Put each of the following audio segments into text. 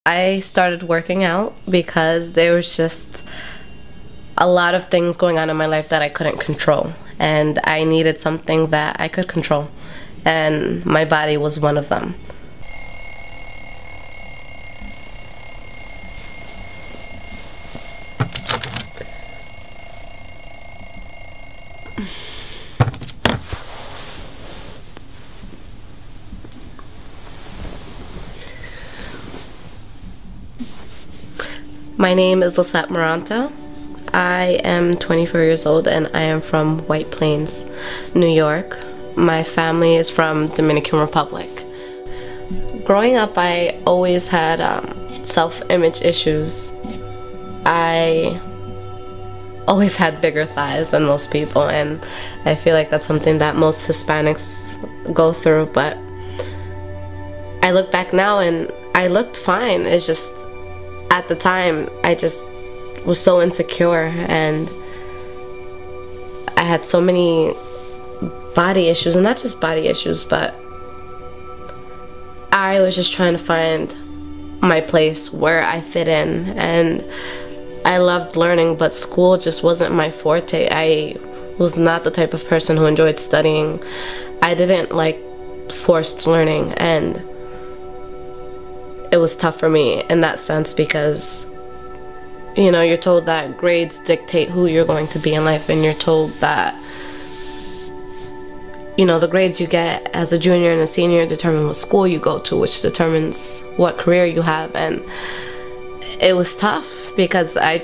I started working out because there was just a lot of things going on in my life that I couldn't control, and I needed something that I could control, and my body was one of them. My name is Lissette Moronta. I am 24 years old and I am from White Plains, New York. My family is from Dominican Republic. Growing up, I always had self-image issues. I always had bigger thighs than most people, and I feel like that's something that most Hispanics go through, but I look back now and I looked fine. It's just at the time I just was so insecure, and I had so many body issues, and not just body issues, but I was just trying to find my place where I fit in, and I loved learning, but school just wasn't my forte. I was not the type of person who enjoyed studying. I didn't like forced learning, and it was tough for me in that sense because, you know, you're told that grades dictate who you're going to be in life, and you're told that, you know, the grades you get as a junior and a senior determine what school you go to, which determines what career you have. And it was tough because I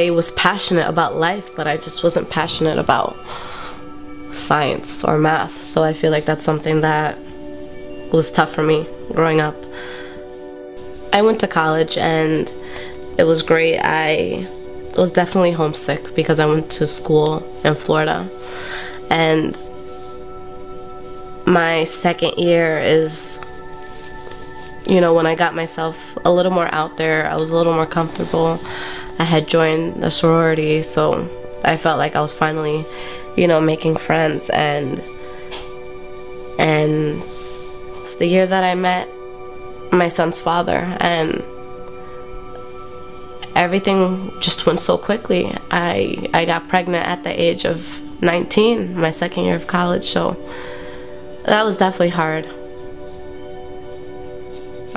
was passionate about life, but I just wasn't passionate about science or math. So I feel like that's something that was tough for me growing up. I went to college and it was great. I was definitely homesick because I went to school in Florida, and my second year is, you know, when I got myself a little more out there, I was a little more comfortable. I had joined a sorority, so I felt like I was finally, you know, making friends, and it's the year that I met my son's father, and everything just went so quickly. I got pregnant at the age of 19, my second year of college, so that was definitely hard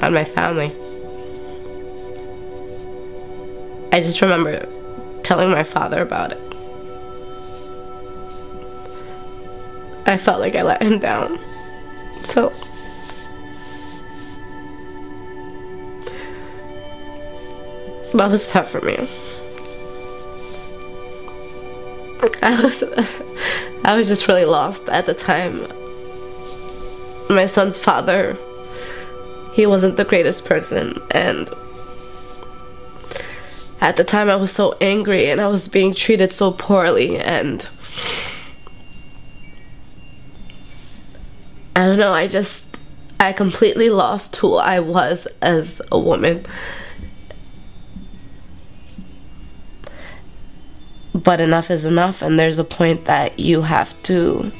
on my family. I just remember telling my father about it. I felt like I let him down, so that was tough for me. I was just really lost at the time. My son's father, he wasn't the greatest person, and at the time I was so angry and I was being treated so poorly, and I don't know, I completely lost who I was as a woman. But enough is enough, and there's a point that you have to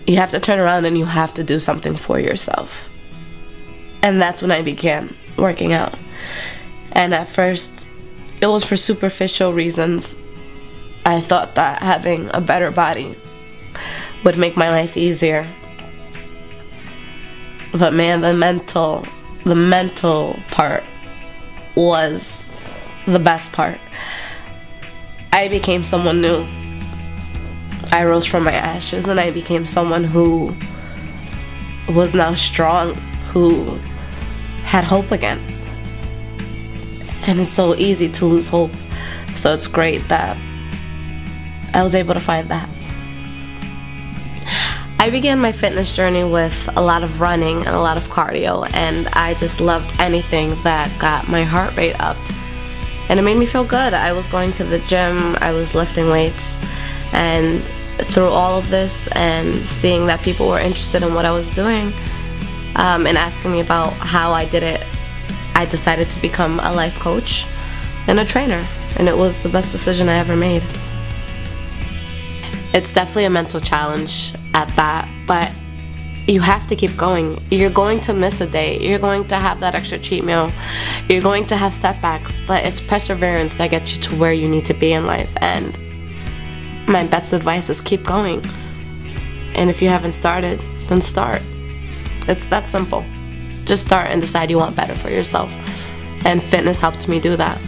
turn around and you have to do something for yourself. And that's when I began working out. And at first, it was for superficial reasons. I thought that having a better body would make my life easier. But man, the mental part was the best part. I became someone new. I rose from my ashes and I became someone who was now strong, who had hope again. And it's so easy to lose hope. So it's great that I was able to find that. I began my fitness journey with a lot of running and a lot of cardio, and I just loved anything that got my heart rate up. And it made me feel good. I was going to the gym, I was lifting weights, and through all of this and seeing that people were interested in what I was doing and asking me about how I did it, I decided to become a life coach and a trainer, and it was the best decision I ever made. It's definitely a mental challenge at that, but you have to keep going. You're going to miss a day. You're going to have that extra cheat meal. You're going to have setbacks, but it's perseverance that gets you to where you need to be in life. And my best advice is keep going. And if you haven't started, then start. It's that simple. Just start and decide you want better for yourself. And fitness helped me do that.